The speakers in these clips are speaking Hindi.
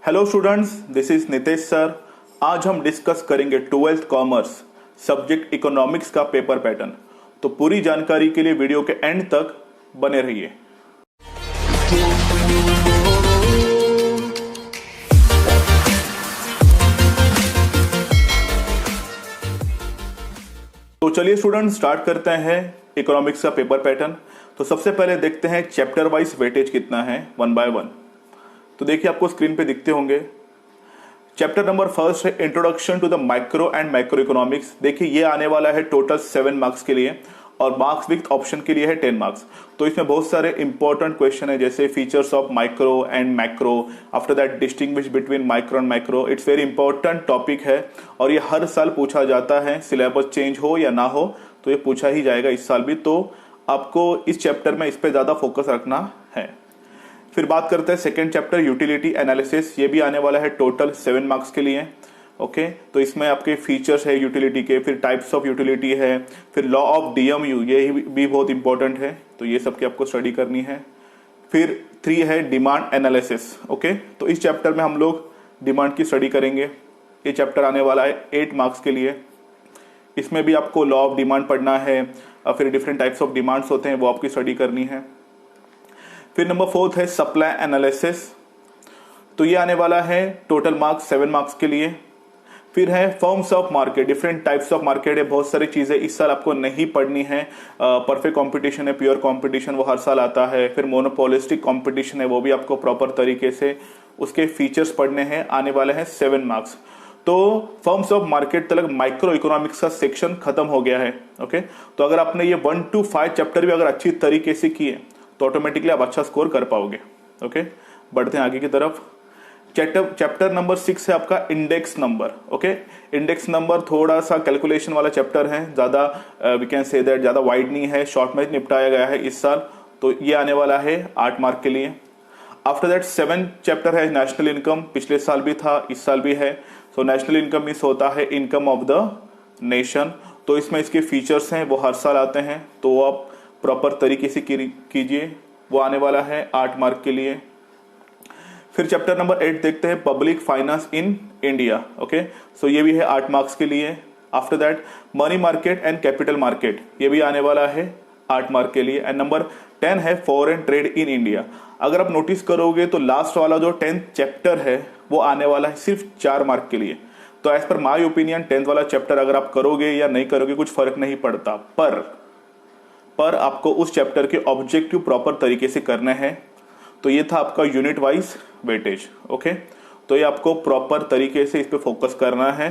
Hello students, this is Nitesh sir. आज हम डिस्कस करेंगे 12th कॉमर्स सब्जेक्ट इकोनॉमिक्स का पेपर पैटर्न। तो पूरी जानकारी के लिए वीडियो के एंड तक बने रहिए। तो चलिए स्टूडेंट्स, स्टार्ट करते हैं इकोनॉमिक्स का पेपर पैटर्न। तो सबसे पहले देखते हैं चैप्टर वाइज वेटेज कितना है, वन बाय वन। तो देखिए, आपको स्क्रीन पे दिखते होंगे। चैप्टर नंबर फर्स्ट है introduction to the micro and micro economics. देखिए, ये आने वाला है टोटल 7 मार्क्स के लिए और मार्क्स विथ ऑप्शन के लिए है 10 मार्क्स। तो इसमें बहुत सारे इंपॉर्टेंट क्वेश्चन है, जैसे features of micro and macro, after that distinguish between micro and macro. It's very important topic है और ये हर साल पूछा जाता है, सिलेबस चेंज हो या ना हो तो ये पूछा ही जाएगा इस साल भी। तो आपको इस चैप्टर में इस पर ज्यादा फोकस रखना है। फिर बात करते हैं सेकेंड चैप्टर यूटिलिटी एनालिसिस। ये भी आने वाला है टोटल 7 मार्क्स के लिए। ओके, तो इसमें आपके फीचर्स है यूटिलिटी के, फिर टाइप्स ऑफ यूटिलिटी है, फिर लॉ ऑफ डीएमयू, ये भी बहुत इंपॉर्टेंट है। तो ये सब की आपको स्टडी करनी है। फिर 3 है डिमांड एनालिसिस। ओके, तो इस चैप्टर में हम लोग डिमांड की स्टडी करेंगे। ये चैप्टर आने वाला है 8 मार्क्स के लिए। इसमें भी आपको लॉ ऑफ डिमांड पढ़ना है, फिर डिफरेंट टाइप्स ऑफ डिमांड्स होते हैं वो आपकी स्टडी करनी है। फिर नंबर 4 है सप्लाई एनालिसिस। तो ये आने वाला है टोटल मार्क्स 7 मार्क्स के लिए। फिर है forms of market, different types of market है, बहुत सारी चीजें इस साल आपको नहीं पढ़नी है। परफेक्ट कंपटीशन है, प्योर कंपटीशन वो हर साल आता है। फिर मोनोपोलिस्टिक कंपटीशन है, वो भी आपको प्रॉपर तरीके से उसके फीचर्स पढ़ने हैं, आने वाले हैं 7 मार्क्स। तो फॉर्म्स ऑफ मार्केट तक माइक्रो इकोनॉमिक्स का सेक्शन खत्म हो गया है। ओके, तो अगर आपने ये 1 to 5 चैप्टर भी अगर अच्छी तरीके से किए तो ऑटोमेटिकली आप अच्छा स्कोर कर पाओगे। ओके, बढ़ते हैं आगे की तरफ। चैप्टर नंबर 6 है आपका index number. Okay, index number थोड़ा सा कैलकुलेशन वाला चैप्टर है, ज्यादा वी कैन से दैट ज्यादा वाइड नहीं है, शॉर्ट में निपटाया गया है इस साल। तो ये आने वाला है 8 मार्क के लिए। आफ्टर दैट 7 चैप्टर है नेशनल इनकम। पिछले साल भी था, इस साल भी है। सो नेशनल इनकम मीन्स होता है इनकम ऑफ द नेशन। तो इसमें इसके फीचर्स हैं, वो हर साल आते हैं, तो आप प्रॉपर तरीके से कीजिए। वो आने वाला है 8 मार्क के लिए। फिर चैप्टर नंबर 8 देखते हैं public finance in India. Okay, so ये भी है 8 मार्क्स के लिए। After that money market and capital market, ये भी आने वाला है 8 मार्क के लिए। एंड नंबर 10 है फॉरेन ट्रेड इन इंडिया। अगर आप नोटिस करोगे तो लास्ट वाला जो 10th चैप्टर है वो आने वाला है सिर्फ 4 मार्क के लिए। तो as per my opinion 10th वाला चैप्टर अगर आप करोगे या नहीं करोगे कुछ फर्क नहीं पड़ता, पर आपको उस चैप्टर के ऑब्जेक्टिव प्रॉपर तरीके से करने हैं। तो ये था आपका यूनिट वाइज वेटेज। ओके, तो ये आपको प्रॉपर तरीके से इस पे फोकस करना है।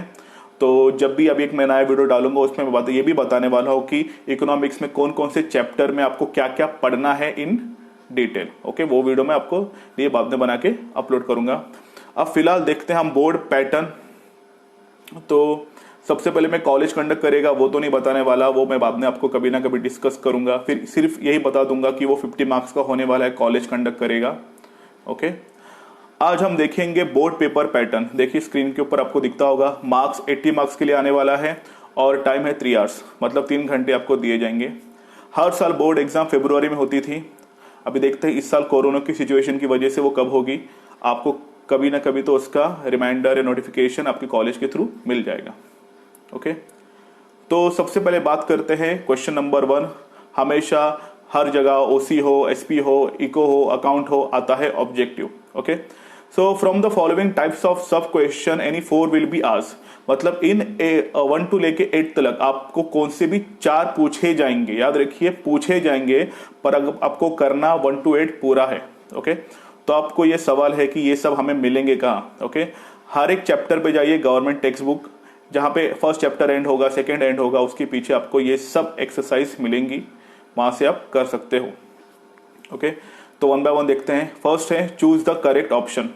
तो जब भी अभी एक मैं नया वीडियो डालूंगा उसमें मैं ये भी बताने वाला हूँ कि इकोनॉमिक्स में कौन कौन से चैप्टर में आपको क्या क्या पढ़ना है इन डिटेल। ओके, वो वीडियो मैं आपको लिए बाद में बना के अपलोड करूंगा। अब फिलहाल देखते हैं हम बोर्ड पैटर्न। तो सबसे पहले मैं कॉलेज कंडक्ट करेगा वो तो नहीं बताने वाला, वो मैं बाद में आपको कभी ना कभी डिस्कस करूंगा। फिर सिर्फ यही बता दूंगा कि वो 50 मार्क्स का होने वाला है, कॉलेज कंडक्ट करेगा। ओके, आज हम देखेंगे बोर्ड पेपर पैटर्न। देखिए स्क्रीन के ऊपर आपको दिखता होगा, मार्क्स 80 मार्क्स के लिए आने वाला है और टाइम है 3 आवर्स, मतलब 3 घंटे आपको दिए जाएंगे। हर साल बोर्ड एग्जाम फरवरी में होती थी। अभी देखते हैं इस साल कोरोना की सिचुएशन की वजह से वो कब होगी। आपको कभी ना कभी तो उसका रिमाइंडर या नोटिफिकेशन आपके कॉलेज के थ्रू मिल जाएगा। ओके, तो सबसे पहले बात करते हैं क्वेश्चन नंबर 1। हमेशा हर जगह ओसी हो, एसपी हो, इको हो, अकाउंट हो, आता है objective. Okay, so from the following types of sub question any 4 will be asked. मतलब इन 1 to लेके 8 तक आपको कौन से भी 4 पूछे जाएंगे। याद रखिए पूछे जाएंगे, पर अगर आपको करना 1 to 8 पूरा है। ओके, तो आपको ये सवाल है कि ये सब हमें मिलेंगे कहाँ। ओके, हर एक चैप्टर पे जाइए, गवर्नमेंट टेक्स्ट बुक जहां पे फर्स्ट चैप्टर एंड होगा, सेकंड एंड होगा, उसके पीछे आपको ये सब एक्सरसाइज मिलेंगी, वहां से आप कर सकते हो। ओके, तो 1 by 1 देखते हैं। फर्स्ट है choose the correct option.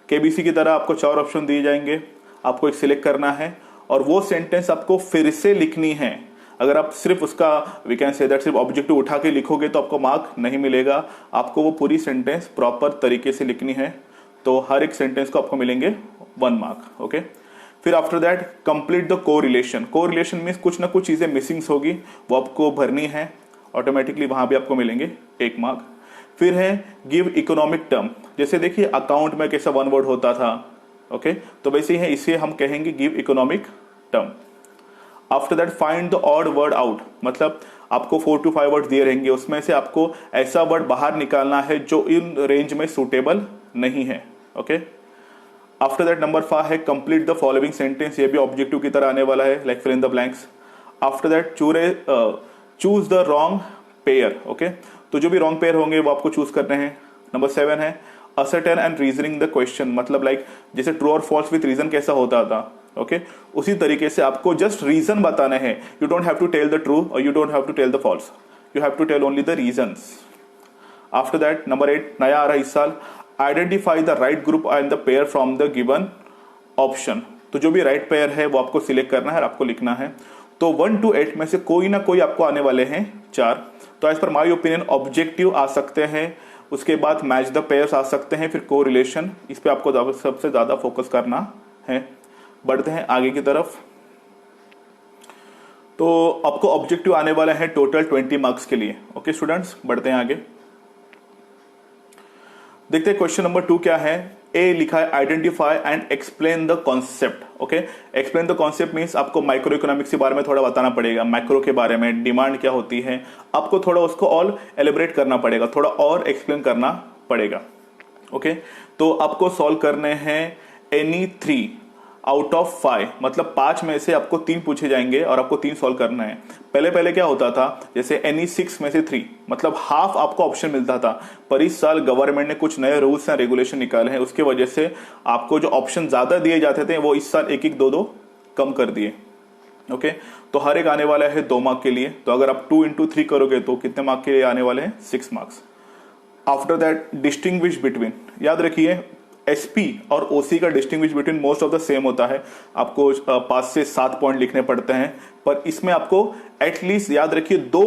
KBC की तरह आपको 4 ऑप्शन दिए जाएंगे, आपको एक सिलेक्ट करना है और वो सेंटेंस आपको फिर से लिखनी है। अगर आप सिर्फ उसका वी कैन से दैट सिर्फ ऑब्जेक्टिव उठा के लिखोगे तो आपको मार्क नहीं मिलेगा। आपको वो पूरी सेंटेंस प्रॉपर तरीके से लिखनी है। तो हर एक सेंटेंस को आपको मिलेंगे 1 मार्क। ओके, फिर after that complete the correlation. Correlation means कुछ ना कुछ चीजें मिसिंग्स होगी, वो आपको भरनी है, ऑटोमेटिकली वहां भी आपको मिलेंगे 1 मार्क। फिर है गिव इकोनॉमिक टर्म, जैसे देखिए अकाउंट में कैसा वन वर्ड होता था, ओके, तो वैसे ही है, इसे हम कहेंगे give economic term. After that find the odd word out, मतलब आपको 4 to 5 वर्ड दिए रहेंगे, उसमें से आपको ऐसा वर्ड बाहर निकालना है जो इन रेंज में सूटेबल नहीं है, ओके। आफ्टर दैट नंबर 5 है कंप्लीट द फॉलोइंग सेंटेंस, ये भी ऑब्जेक्टिव की तरह आने वाला है, like fill in the blanks. After that choose the wrong pair, okay, तो जो भी रॉन्ग पेयर होंगे वो आपको चूज करने हैं। नंबर 7 है ascertain and reasoning the question, मतलब लाइक जैसे ट्रू और फॉल्स विथ रीजन कैसा होता था, ओके, उसी तरीके से आपको जस्ट रीजन बताने हैं। You don't have to tell the true और you don't have to tell the false, you have to tell only the reasons. After that number 8 नया आ रहा है इस साल, identify the right group and the pair from the given option, तो जो भी राइट पेयर है वो आपको सिलेक्ट करना है और आपको लिखना है। तो 1 to 8 में से कोई ना कोई आपको आने वाले हैं 4, तो as per my opinion objective आ सकते हैं, उसके बाद मैच द पेयर्स आ सकते हैं, फिर को रिलेशन, इस पे आपको सबसे ज्यादा फोकस करना है। बढ़ते हैं आगे की तरफ, तो आपको ऑब्जेक्टिव आने वाला है टोटल 20 मार्क्स के लिए, ओके स्टूडेंट्स। बढ़ते हैं आगे, देखते हैं क्वेश्चन नंबर 2 क्या है। ए लिखा है identify and explain the concept, okay. Explain the concept means आपको माइक्रो इकोनॉमिक्स के बारे में थोड़ा बताना पड़ेगा, माइक्रो के बारे में, डिमांड क्या होती है, आपको थोड़ा उसको और एलिब्रेट करना पड़ेगा, थोड़ा और एक्सप्लेन करना पड़ेगा, ओके। तो आपको सॉल्व करने हैं एनी 3 आउट ऑफ 5, मतलब 5 में से आपको 3 पूछे जाएंगे और आपको 3 सॉल्व करना है। पहले क्या होता था, जैसे एनी 6 में से 3, मतलब हाफ आपको ऑप्शन मिलता था, पर इस साल गवर्नमेंट ने कुछ नए रूल्स एंड रेगुलेशन निकाले हैं, उसके वजह से आपको जो ऑप्शन ज्यादा दिए जाते थे वो इस साल 1-1, 2-2 कम कर दिए, ओके। तो हर एक आने वाला है 2 मार्क के लिए, तो अगर आप 2 into 3 करोगे तो कितने मार्क के लिए आने वाले हैं, 6 marks. After that distinguish between, याद रखिए एसपी और ओसी का distinguish between most of the same होता है, आपको 5 से 7 पॉइंट लिखने पड़ते हैं, पर इसमें आपको एटलीस्ट याद रखिए 2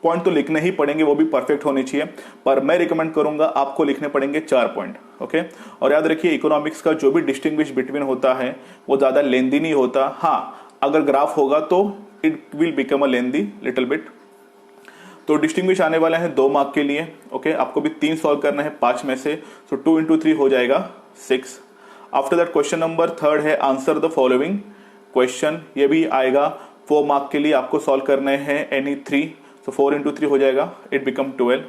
पॉइंट तो लिखने ही पड़ेंगे, वो भी परफेक्ट होने चाहिए, पर मैं रिकमेंड करूंगा आपको लिखने पड़ेंगे 4 पॉइंट, ओके। और याद रखिए इकोनॉमिक्स का जो भी डिस्टिंग्विश बिटवीन होता है वो ज्यादा लेंदी नहीं होता, हाँ अगर ग्राफ होगा तो it will become a lengthy little bit. तो डिस्टिंग्विश आने वाले हैं 2 मार्क के लिए, ओके। आपको भी 3 सॉल्व करना है 5 में से, सो 2 into 3 हो जाएगा 6। आफ्टर दैट क्वेश्चन नंबर 3 है आंसर द फॉलोइंग क्वेश्चन, ये भी आएगा 4 मार्क के लिए, आपको सॉल्व करने हैं एनी 3, सो 4 into 3 हो जाएगा, इट बिकम 12।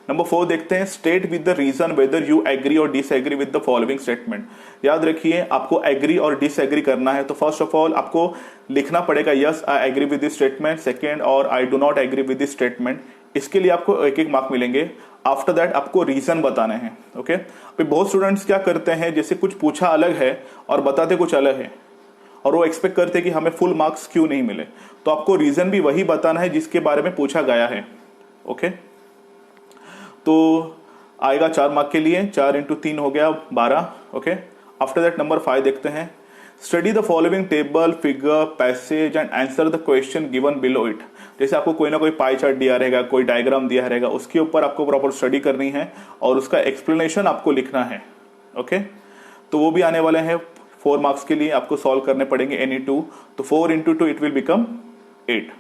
नंबर 4 देखते हैं, state with the reason whether you agree और disagree with the following statement. याद रखिए आपको एग्री और डिसएग्री करना है, तो फर्स्ट ऑफ ऑल आपको लिखना पड़ेगा yes I agree with this statement, second और I do not agree with this statement, इसके लिए आपको 1-1 मार्क मिलेंगे। आफ्टर दैट आपको रीजन बताने हैं, ओके। अभी बहुत स्टूडेंट्स क्या करते हैं, जैसे कुछ पूछा अलग है और बताते कुछ अलग है, और वो एक्सपेक्ट करते हैं कि हमें फुल मार्क्स क्यों नहीं मिले, तो आपको रीजन भी वही बताना है जिसके बारे में पूछा गया है, ओके। तो आएगा 4 मार्क के लिए, 4 into 3 हो गया 12, ओके। आफ्टर दैट नंबर 5 देखते हैं, study the following table figure passage and answer the question given below it. जैसे आपको कोई ना कोई पाई चार्ट दिया रहेगा, कोई डायग्राम दिया रहेगा, उसके ऊपर आपको प्रॉपर स्टडी करनी है और उसका एक्सप्लेनेशन आपको लिखना है, ओके। तो वो भी आने वाले हैं 4 मार्क्स के लिए, आपको सॉल्व करने पड़ेंगे एनी 2, तो 4 into 2 it will become 8।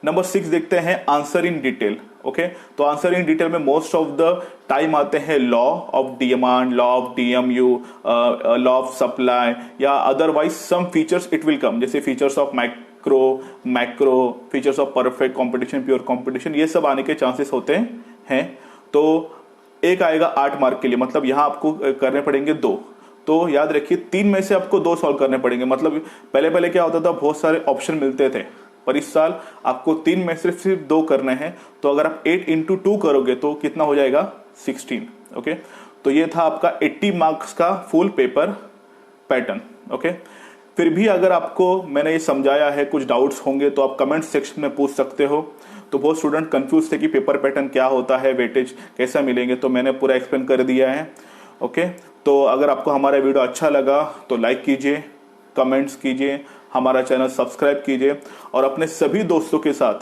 Number 6 देखते हैं आंसर इन डिटेल, ओके। तो आंसर इन डिटेल में मोस्ट ऑफ द टाइम आते हैं law of demand, law of DMU, law of supply, या otherwise some features it will come, जैसे features of macro, features of perfect competition, pure competition, ये सब आने के चांसेस होते हैं। तो एक आएगा 8 मार्क के लिए, मतलब यहां आपको करने पड़ेंगे 2, तो याद रखिए 3 में से आपको 2 सॉल्व करने पड़ेंगे। मतलब पहले क्या होता था, बहुत सारे ऑप्शन मिलते थे, पर इस साल आपको 3 में सिर्फ 2 करने हैं, तो अगर आप 8 into 2 करोगे तो कितना हो जाएगा, 16, ओके। तो ये था आपका 80 मार्क्स का फुल पेपर पैटर्न, ओके। फिर भी अगर आपको मैंने ये समझाया है, कुछ डाउट्स होंगे तो आप कमेंट सेक्शन में पूछ सकते हो। तो बहुत स्टूडेंट कंफ्यूज थे कि पेपर पैटर्न क्या होता है, वेटेज कैसा मिलेंगे, तो मैंने पूरा एक्सप्लेन कर दिया है, ओके। तो अगर आपको हमारा वीडियो अच्छा लगा तो लाइक कीजिए, कमेंट्स कीजिए, हमारा चैनल सब्सक्राइब कीजिए, और अपने सभी दोस्तों के साथ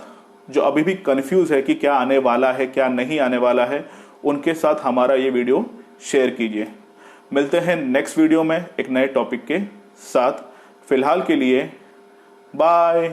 जो अभी भी कंफ्यूज है कि क्या आने वाला है क्या नहीं आने वाला है, उनके साथ हमारा ये वीडियो शेयर कीजिए। मिलते हैं नेक्स्ट वीडियो में एक नए टॉपिक के साथ। फिलहाल के लिए बाय।